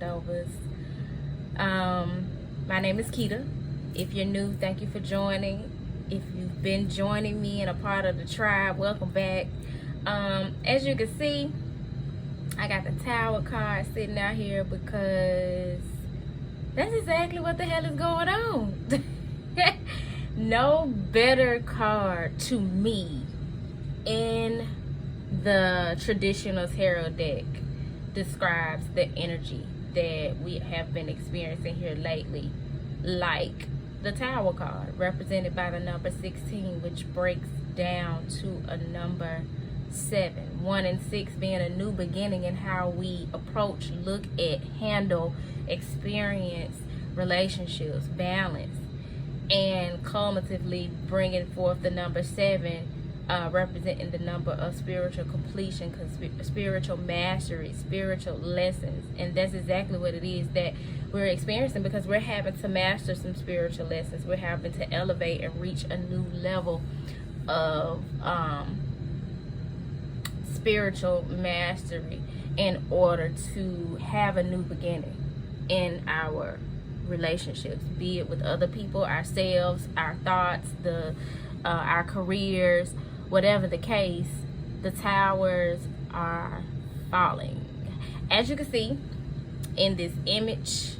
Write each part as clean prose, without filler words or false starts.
leftovers. My name is Keita. If you're new, thank you for joining. If you've been joining me and a part of the tribe, welcome back. As you can see, I got the Tower card sitting out here because that's exactly what the hell is going on. No better card to me in the traditional tarot deck describes the energy that we have been experiencing here lately, like the Tower card represented by the number 16, which breaks down to a number 7. 1 and 6 being a new beginning in how we approach, look at, handle, experience relationships, balance, and cumulatively bringing forth the number 7, representing the number of spiritual completion, spiritual mastery, spiritual lessons. And that's exactly what it is that we're experiencing, because we're having to master some spiritual lessons. We're having to elevate and reach a new level of spiritual mastery in order to have a new beginning in our relationships, be it with other people, ourselves, our thoughts, our careers, whatever the case. The towers are falling, as you can see in this image.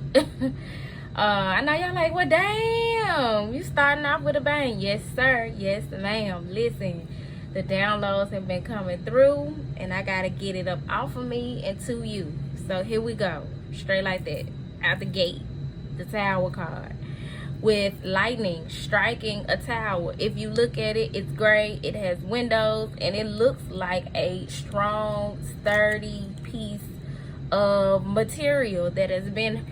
I know y'all like, well, damn, you starting off with a bang. Yes sir, yes ma'am. Listen, the downloads have been coming through and I gotta get it up off of me and to you. So here we go, straight like that, out the gate. The Tower card with lightning striking a tower. If you look at it, it's gray, it has windows, and it looks like a strong, sturdy piece of material that has been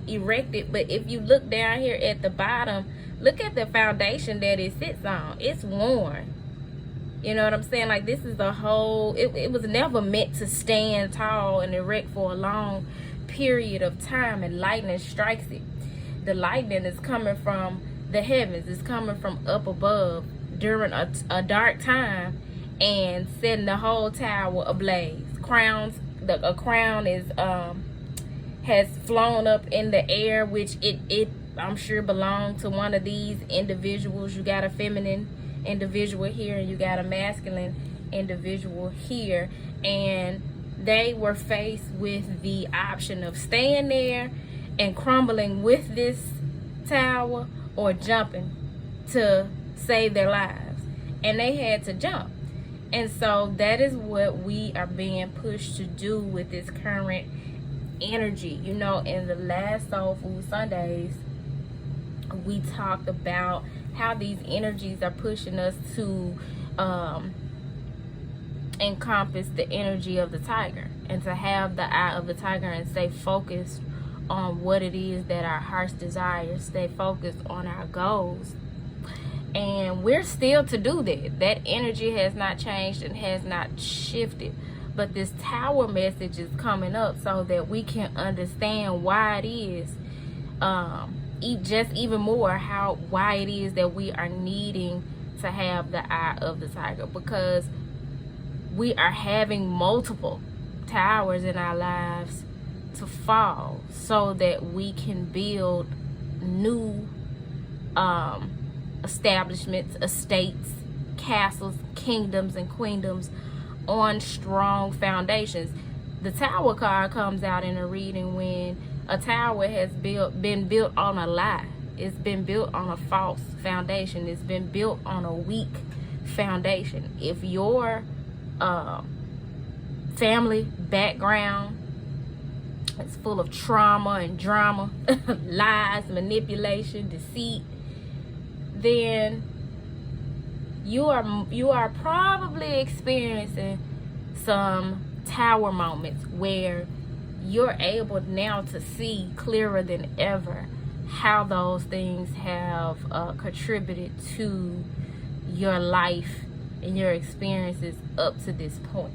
erected. But if you look down here at the bottom, look at the foundation that it sits on. It's worn. You know what I'm saying? Like, this is a whole, it was never meant to stand tall and erect for a long period of time, and lightning strikes it. The lightning is coming from the heavens, it's coming from up above during a dark time and setting the whole tower ablaze. A crown is has flown up in the air, which it I'm sure belonged to one of these individuals. You got a feminine individual here and you got a masculine individual here, and they were faced with the option of staying there and crumbling with this tower or jumping to save their lives, and they had to jump. And so that is what we are being pushed to do with this current energy. You know, in the last Soul Food Sundays, we talked about how these energies are pushing us to encompass the energy of the tiger, and to have the eye of the tiger and stay focused on what it is that our hearts desire, stay focused on our goals. And we're still to do that. That energy has not changed and has not shifted, but this tower message is coming up so that we can understand why it is, just even more why it is that we are needing to have the eye of the tiger, because we are having multiple towers in our lives to fall so that we can build new establishments, estates, castles, kingdoms, and queendoms on strong foundations. The Tower card comes out in a reading when a tower has been built on a lie. It's been built on a false foundation. It's been built on a weak foundation. If your family background is full of trauma and drama, lies, manipulation, deceit, then you are probably experiencing some tower moments where you're able now to see clearer than ever how those things have contributed to your life and your experiences up to this point.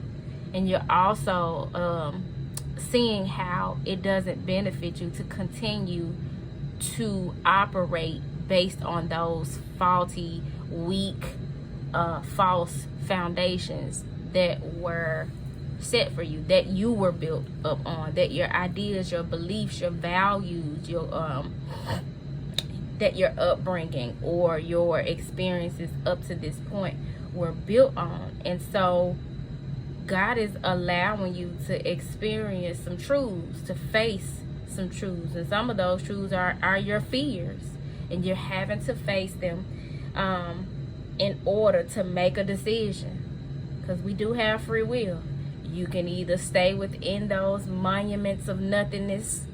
And you're also seeing how it doesn't benefit you to continue to operate based on those faulty, weak, false foundations that were set for you, that you were built up on, that your ideas, your beliefs, your values, your that your upbringing or your experiences up to this point were built on. And so God is allowing you to experience some truths, to face some truths, and some of those truths are your fears, and you're having to face them in order to make a decision, because we do have free will. You can either stay within those monuments of nothingness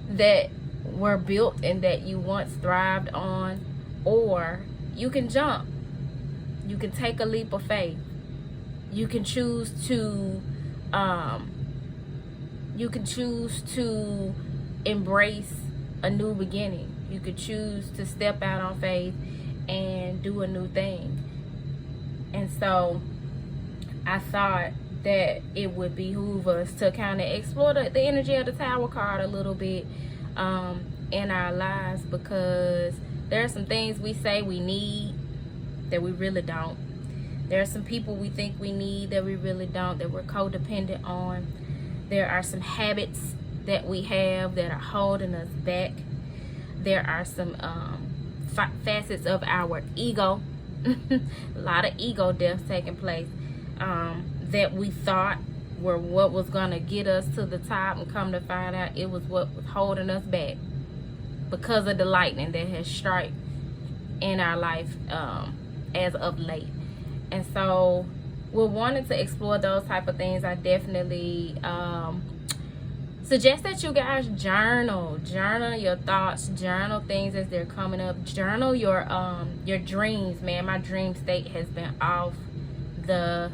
that were built and that you once thrived on, or you can jump. You can take a leap of faith. You can choose to embrace a new beginning. You could choose to step out on faith and do a new thing. And so I thought that it would behoove us to kind of explore the energy of the Tower card a little bit in our lives, because there are some things we say we need that we really don't. There are some people we think we need that we really don't, that we're codependent on. There are some habits that we have that are holding us back. There are some facets of our ego, a lot of ego deaths taking place, that we thought were what was going to get us to the top, and come to find out it was what was holding us back because of the lightning that has struck in our life as of late. And so we're wanting to explore those type of things. I definitely suggest that you guys journal your thoughts, journal things as they're coming up, journal your dreams. Man, my dream state has been off the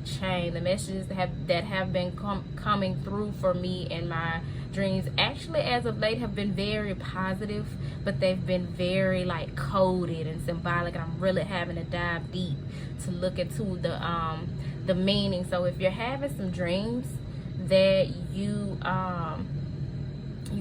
chain. The messages that have been coming through for me in my dreams actually as of late have been very positive, but they've been very like coded and symbolic, and I'm really having to dive deep to look into the meaning. So if you're having some dreams that you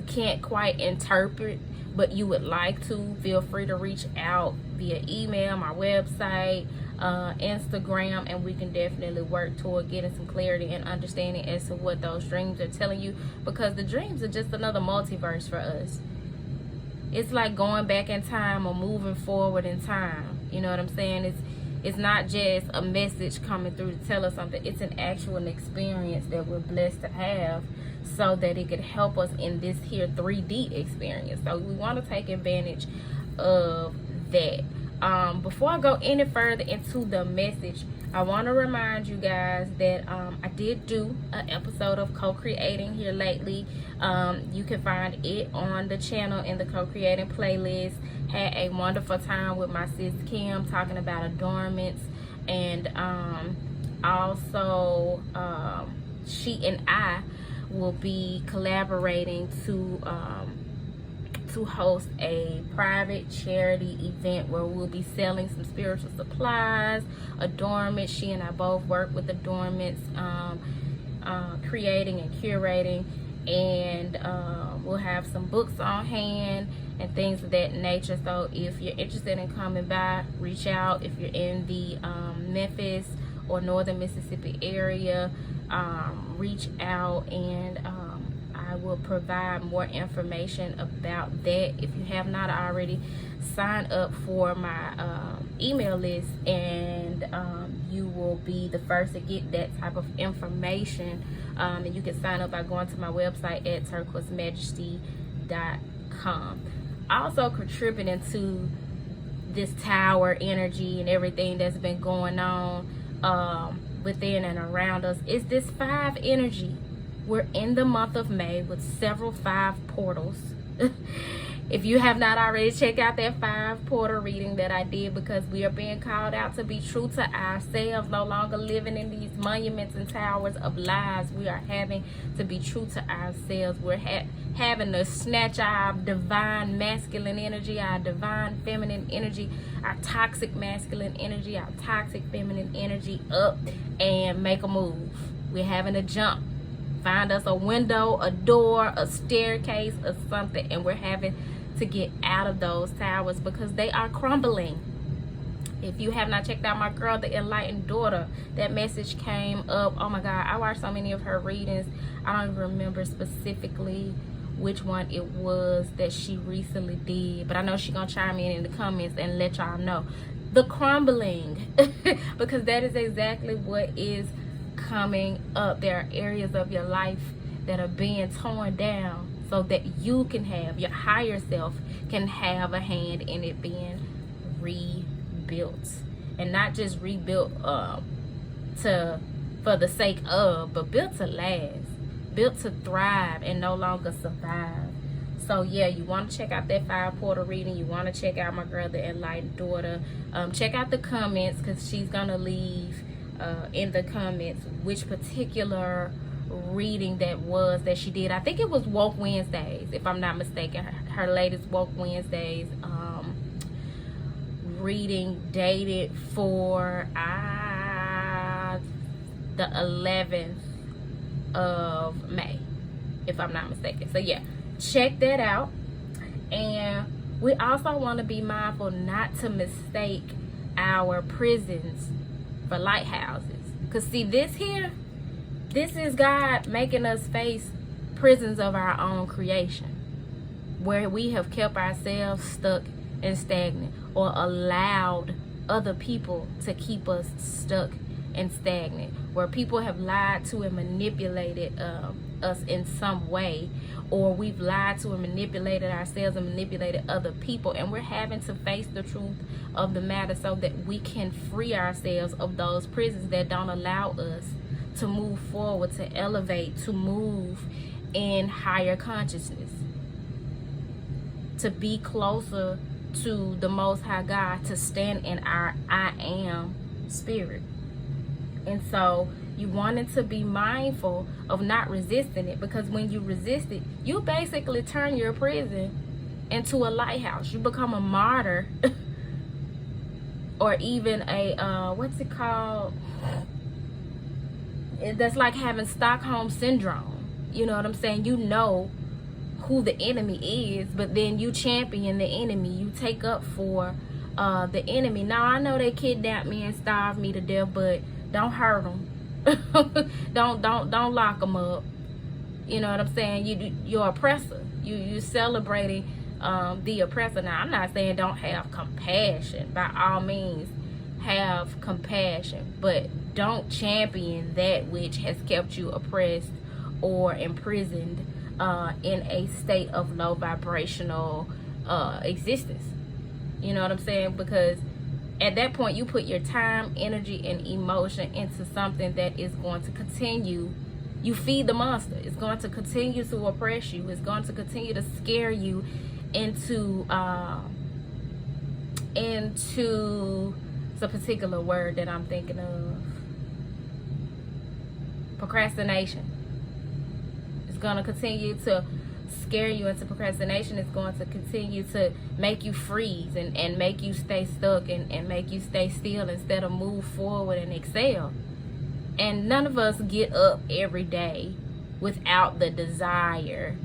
can't quite interpret but you would like to, feel free to reach out via email, my website, Instagram, and we can definitely work toward getting some clarity and understanding as to what those dreams are telling you, because the dreams are just another multiverse for us. It's like going back in time or moving forward in time. You know what I'm saying? It's not just a message coming through to tell us something. It's an actual experience that we're blessed to have, so that it could help us in this here 3D experience. So we want to take advantage of that. Before I go any further into the message, I want to remind you guys that I did do an episode of co-creating here lately. You can find it on the channel in the co-creating playlist. Had a wonderful time with my sis Kim talking about adornments, and also she and I will be collaborating to host a private charity event where we'll be selling some spiritual supplies, adornments. She and I both work with adornments, creating and curating, and we'll have some books on hand and things of that nature. So if you're interested in coming by, reach out. If you're in the Memphis or northern Mississippi area, reach out, and I will provide more information about that. If you have not already, sign up for my email list, and you will be the first to get that type of information. And you can sign up by going to my website at turquoisemajesty.com. Also contributing to this tower energy and everything that's been going on within and around us is this 5 energy. We're in the month of May with several 5 portals. If you have not already, check out that 5 portal reading that I did, because we are being called out to be true to ourselves, no longer living in these monuments and towers of lies. We are having to be true to ourselves. We're having to snatch our divine masculine energy, our divine feminine energy, our toxic masculine energy, our toxic feminine energy up and make a move. We're having to jump. Find us a window, a door, a staircase, or something, and we're having to get out of those towers because they are crumbling. If you have not checked out my girl, The Enlightened Daughter, that message came up. Oh my God, I watched so many of her readings. I don't even remember specifically which one it was that she recently did, but I know she's gonna chime in the comments and let y'all know the crumbling because that is exactly what is coming up. There are areas of your life that are being torn down so that you can have, your higher self can have a hand in it being rebuilt, and not just rebuilt for the sake of, but built to last, built to thrive and no longer survive. So yeah, you want to check out that 5-portal reading. You want to check out my girl, The Enlightened Daughter. Check out the comments, because she's gonna leave in the comments which particular reading that she did. I think it was Woke Wednesdays, if I'm not mistaken. Her latest Woke Wednesdays reading dated for the 11th of May, if I'm not mistaken. So yeah, check that out. And we also want to be mindful not to mistake our prisons for lighthouses, because see, this is God making us face prisons of our own creation, where we have kept ourselves stuck and stagnant, or allowed other people to keep us stuck and stagnant, where people have lied to and manipulated us in some way, or we've lied to and manipulated ourselves and manipulated other people, and we're having to face the truth of the matter so that we can free ourselves of those prisons that don't allow us to move forward, to elevate, to move in higher consciousness, to be closer to the Most High God, to stand in our I am spirit. And so you wanted to be mindful of not resisting it, because when you resist it, you basically turn your prison into a lighthouse. You become a martyr or even a what's it called, that's like having Stockholm syndrome. You know what I'm saying? You know who the enemy is, but then you champion the enemy. You take up for the enemy. Now I know they kidnapped me and starved me to death, but don't hurt them. don't lock them up. You know what I'm saying? You're oppressor. You celebrating the oppressor. Now I'm not saying don't have compassion. By all means, have compassion, but don't champion that which has kept you oppressed or imprisoned in a state of low vibrational existence. You know what I'm saying? Because at that point, you put your time, energy, and emotion into something that is going to continue. You feed the monster. It's going to continue to oppress you. It's going to continue to scare you into it's a particular word that I'm thinking of. Procrastination. It's going to continue to scare you into procrastination. Is going to continue to make you freeze and make you stay stuck and make you stay still instead of move forward and excel. And none of us get up every day without the desire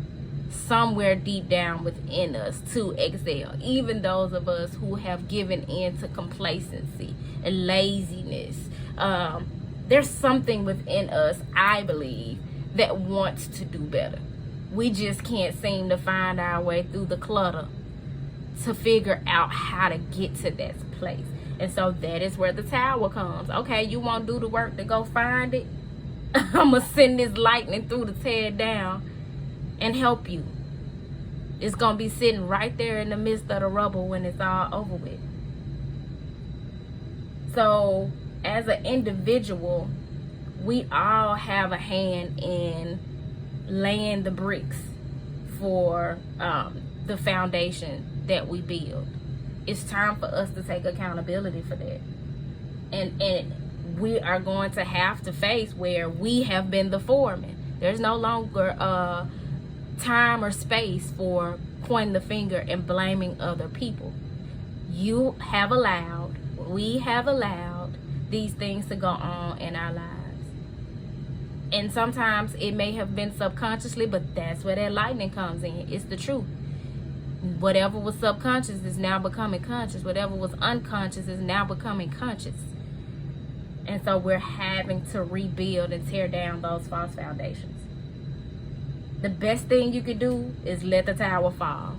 somewhere deep down within us to excel. Even those of us who have given in to complacency and laziness, there's something within us, I believe, that wants to do better. We just can't seem to find our way through the clutter to figure out how to get to that place. And so that is where the tower comes. Okay, you won't do the work to go find it? I'm going to send this lightning through to tear it down and help you. It's going to be sitting right there in the midst of the rubble when it's all over with. So as an individual, we all have a hand in laying the bricks for the foundation that we build. It's time for us to take accountability for that. And we are going to have to face where we have been the foreman. There's no longer time or space for pointing the finger and blaming other people. We have allowed these things to go on in our lives. And sometimes it may have been subconsciously, but that's where that lightning comes in. It's the truth. Whatever was subconscious is now becoming conscious. Whatever was unconscious is now becoming conscious. And so we're having to rebuild and tear down those false foundations. The best thing you could do is let the tower fall.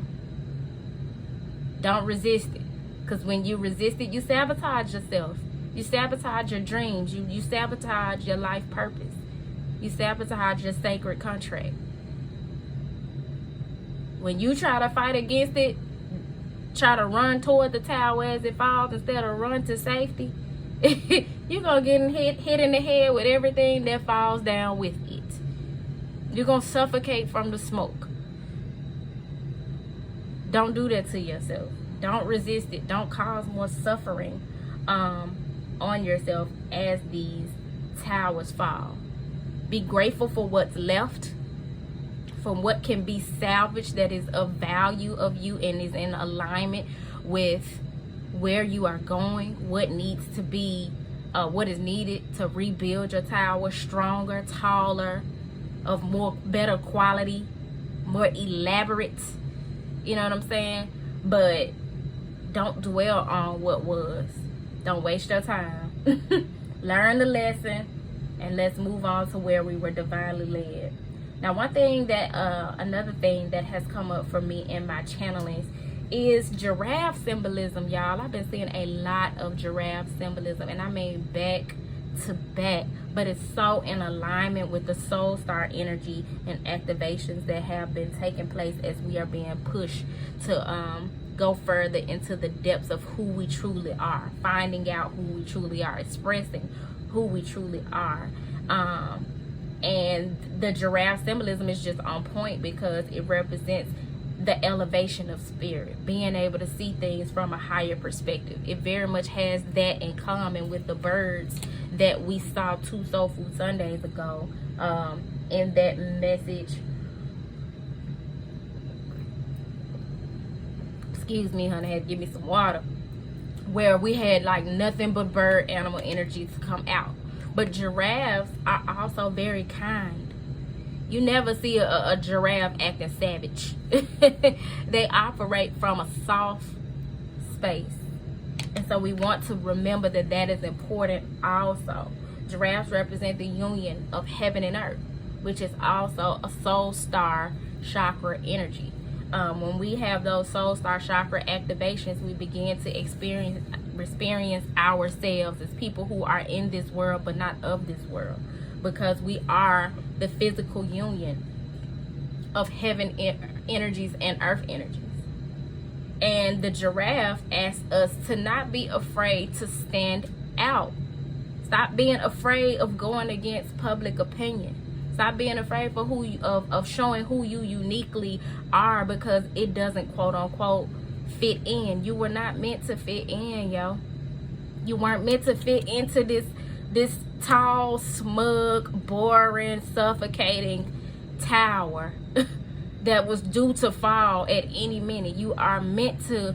Don't resist it. Because when you resist it, you sabotage yourself. You sabotage your dreams. You sabotage your life purpose. You sabotage your sacred contract. When you try to fight against it, try to run toward the tower as it falls instead of run to safety, you're going to get hit in the head with everything that falls down with it. You're going to suffocate from the smoke. Don't do that to yourself. Don't resist it. Don't cause more suffering on yourself as these towers fall. Be grateful for what's left, from what can be salvaged that is of value of you and is in alignment with where you are going, what needs to be, what is needed to rebuild your tower stronger, taller, of more better quality, more elaborate. You know what I'm saying? But don't dwell on what was. Don't waste your time. Learn the lesson and let's move on to where we were divinely led. Now, another thing that has come up for me in my channelings is giraffe symbolism, y'all. I've been seeing a lot of giraffe symbolism, and I mean back to back, but it's so in alignment with the soul star energy and activations that have been taking place as we are being pushed to go further into the depths of who we truly are, finding out who we truly are, expressing who we truly are. And the giraffe symbolism is just on point because it represents the elevation of spirit, being able to see things from a higher perspective. It very much has that in common with the birds that we saw 2 Soul Food Sundays ago in that message. Excuse me, honey, I had to give me some water. Where we had like nothing but bird animal energy to come out. But giraffes are also very kind. You never see a giraffe acting savage. They operate from a soft space. And so we want to remember that that is important also. Giraffes represent the union of heaven and earth, which is also a soul star chakra energy. When we have those soul star chakra activations, we begin to experience ourselves as people who are in this world but not of this world, because we are the physical union of heaven energies and earth energies. And the giraffe asks us to not be afraid to stand out. Stop being afraid of going against public opinion. Stop being afraid for of showing who you uniquely are, because it doesn't quote unquote fit in. You were not meant to fit in, yo. You weren't meant to fit into this tall, smug, boring, suffocating tower that was due to fall at any minute. You are meant to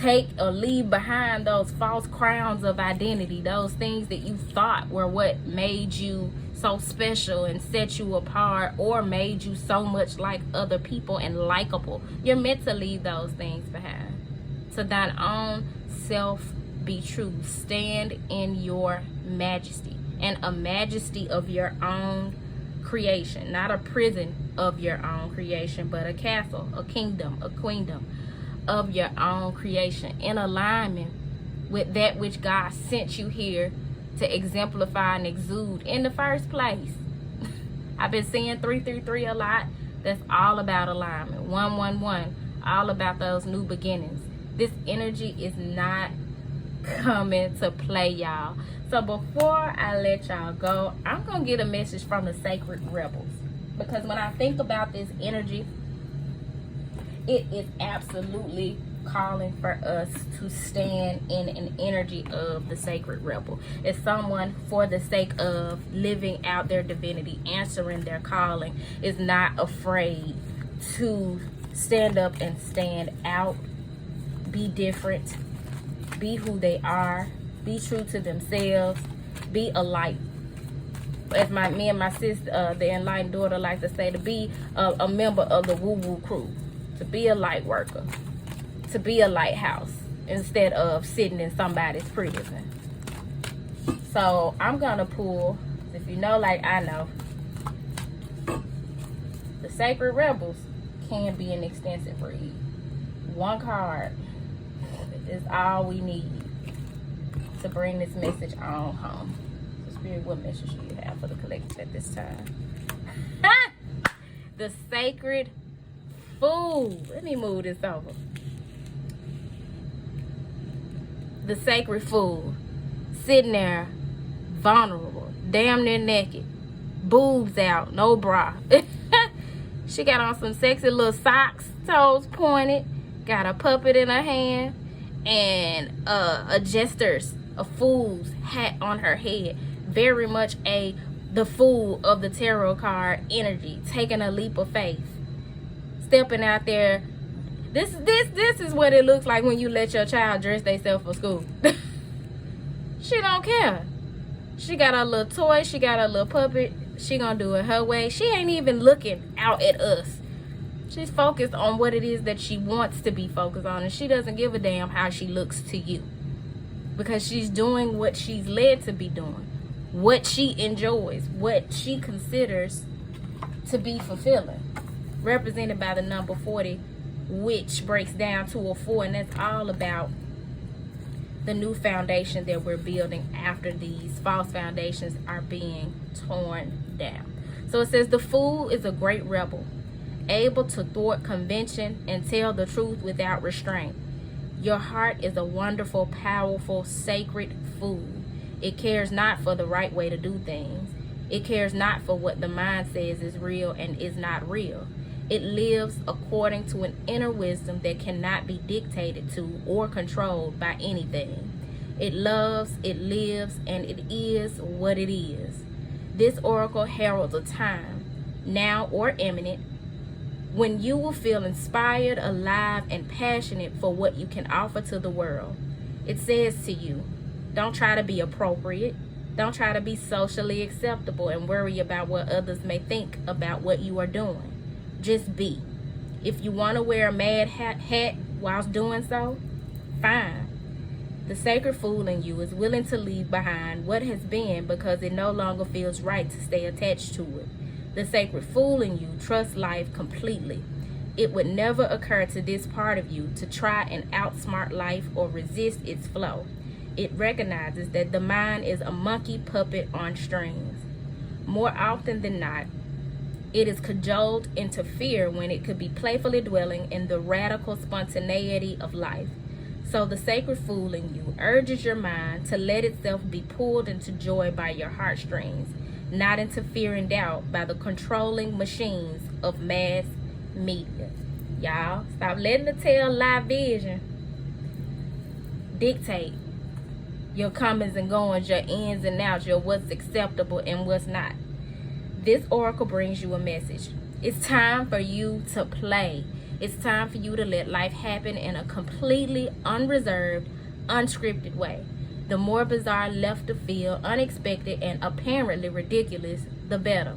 take or leave behind those false crowns of identity, those things that you thought were what made you so special and set you apart, or made you so much like other people and likable. You're meant to leave those things behind. To thine own self be true. Stand in your majesty, and a majesty of your own creation, not a prison of your own creation, but a castle, a kingdom, a queendom of your own creation, in alignment with that which God sent you here to exemplify and exude in the first place. I've been seeing 333 a lot. That's all about alignment. 111, all about those new beginnings. This energy is not coming to play, y'all. So before I let y'all go, I'm gonna get a message from the sacred rebels, because when I think about this energy, it is absolutely calling for us to stand in an energy of the sacred rebel. It's someone, for the sake of living out their divinity, answering their calling, is not afraid to stand up and stand out, be different, be who they are, be true to themselves, be a light. As me and my sister, the enlightened daughter, like to say, to be a member of the woo-woo crew. to be a light worker, to be a lighthouse, instead of sitting in somebody's prison. So I'm gonna pull, if you know like I know, the Sacred Rebels can be an extensive read. One card is all we need to bring this message on home. So Spirit, what message do you have for the collective at this time? The Sacred Fool. Let me move this over. The Sacred Fool. Sitting there, vulnerable, damn near naked, boobs out, no bra. She got on some sexy little socks, toes pointed, got a puppet in her hand, and a jester's, a fool's hat on her head. Very much the Fool of the tarot card energy, taking a leap of faith, stepping out there. This is what it looks like when you let your child dress themselves for school. She don't care. She got a little toy, she got a little puppet, she gonna do it her way. She ain't even looking out at us. She's focused on what it is that she wants to be focused on, and she doesn't give a damn how she looks to you, because she's doing what she's led to be doing, what she enjoys, what she considers to be fulfilling, represented by the number 40, which breaks down to a 4, and that's all about the new foundation that we're building after these false foundations are being torn down. So it says the Fool is a great rebel, able to thwart convention and tell the truth without restraint. Your heart is a wonderful, powerful, sacred fool. It cares not for the right way to do things. It cares not for what the mind says is real and is not real. It lives according to an inner wisdom that cannot be dictated to or controlled by anything. It loves, it lives, and it is what it is. This oracle heralds a time, now or imminent, when you will feel inspired, alive, and passionate for what you can offer to the world. It says to you, don't try to be appropriate. Don't try to be socially acceptable and worry about what others may think about what you are doing. Just be. If you want to wear a mad hat whilst doing so, fine. The Sacred Fool in you is willing to leave behind what has been because it no longer feels right to stay attached to it. The Sacred Fool in you trusts life completely. It would never occur to this part of you to try and outsmart life or resist its flow. It recognizes that the mind is a monkey puppet on strings. More often than not, it is cajoled into fear when it could be playfully dwelling in the radical spontaneity of life. So the Sacred Fool in you urges your mind to let itself be pulled into joy by your heartstrings, not into fear and doubt by the controlling machines of mass media. Y'all, stop letting the tail lie vision dictate your comings and goings, your ins and outs, your what's acceptable and what's not. This oracle brings you a message. It's time for you to play. It's time for you to let life happen in a completely unreserved, unscripted way. The more bizarre, left of field, unexpected, and apparently ridiculous, the better.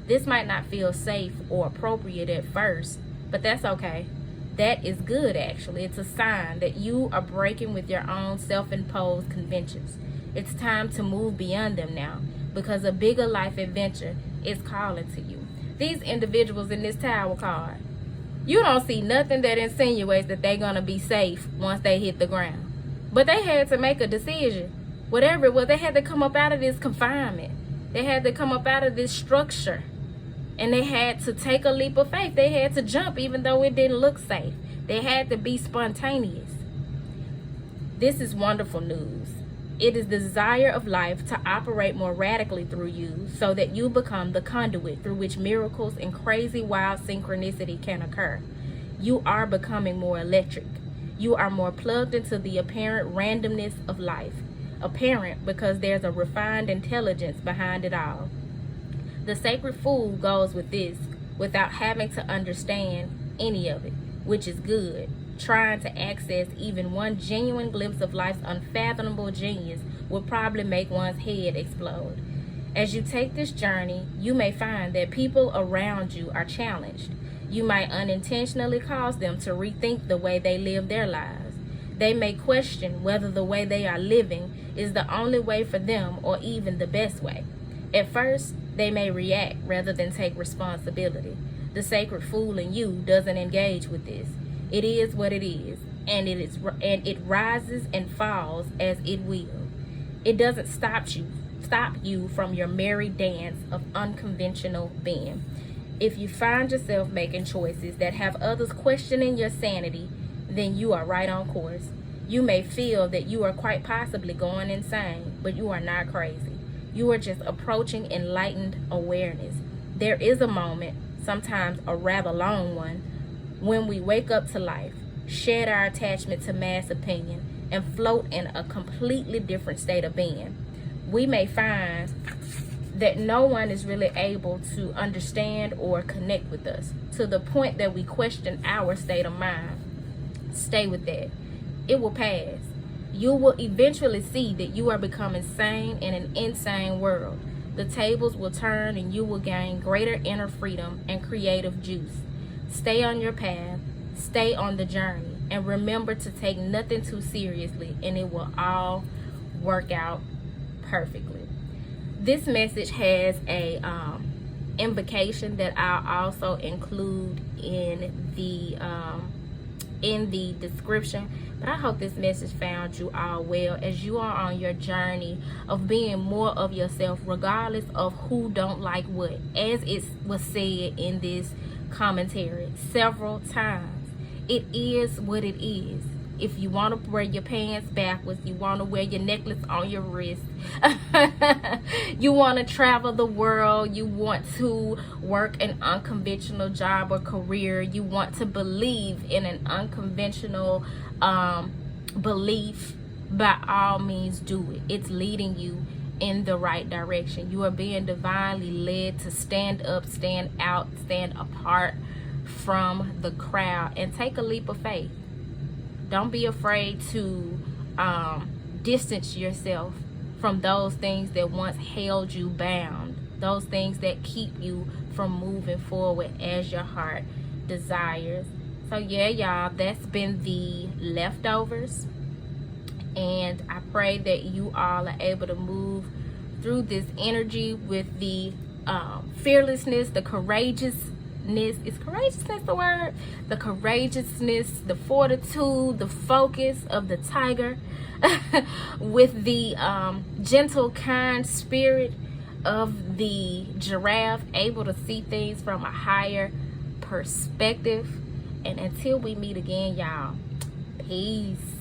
This might not feel safe or appropriate at first, but that's okay. That is good, actually. It's a sign that you are breaking with your own self-imposed conventions. It's time to move beyond them now, because a bigger life adventure is calling to you. These individuals in this Tower card, you don't see nothing that insinuates that they're going to be safe once they hit the ground. But they had to make a decision. Whatever it was, they had to come up out of this confinement. They had to come up out of this structure. And they had to take a leap of faith. They had to jump even though it didn't look safe. They had to be spontaneous. This is wonderful news. It is the desire of life to operate more radically through you so that you become the conduit through which miracles and crazy wild synchronicity can occur. You are becoming more electric. You are more plugged into the apparent randomness of life. Apparent because there's a refined intelligence behind it all. The Sacred Fool goes with this without having to understand any of it, which is good. Trying to access even one genuine glimpse of life's unfathomable genius will probably make one's head explode. As you take this journey, you may find that people around you are challenged. You might unintentionally cause them to rethink the way they live their lives. They may question whether the way they are living is the only way for them or even the best way. At first, they may react rather than take responsibility. The sacred fool in you doesn't engage with this. It is what it is, and it rises and falls as it will. It doesn't stop you from your merry dance of unconventional being. If you find yourself making choices that have others questioning your sanity, then you are right on course. You may feel that you are quite possibly going insane, but you are not crazy. You are just approaching enlightened awareness. There is a moment, sometimes a rather long one, when we wake up to life, shed our attachment to mass opinion, and float in a completely different state of being. We may find that no one is really able to understand or connect with us to the point that we question our state of mind. Stay with that. It will pass. You will eventually see that you are becoming sane in an insane world. The tables will turn and you will gain greater inner freedom and creative juice. Stay on your path, stay on the journey, and remember to take nothing too seriously, and it will all work out perfectly. This message has a invocation that I'll also include in the description. But I hope this message found you all well as you are on your journey of being more of yourself, regardless of who don't like what, as it was said in this commentary several times. It is what it is. If you want to wear your pants backwards, you want to wear your necklace on your wrist, you want to travel the world, you want to work an unconventional job or career, you want to believe in an unconventional belief, by all means do it. It's leading you in the right direction. You are being divinely led to stand up, stand out, stand apart from the crowd and take a leap of faith. Don't be afraid to distance yourself from those things that once held you bound, those things that keep you from moving forward as your heart desires. So yeah, y'all, that's been the leftovers, and I pray that you all are able to move through this energy with the fearlessness, the courageousness. Is courageousness the word? The courageousness, the fortitude, the focus of the tiger, with the gentle, kind spirit of the giraffe, able to see things from a higher perspective. And until we meet again, y'all, peace.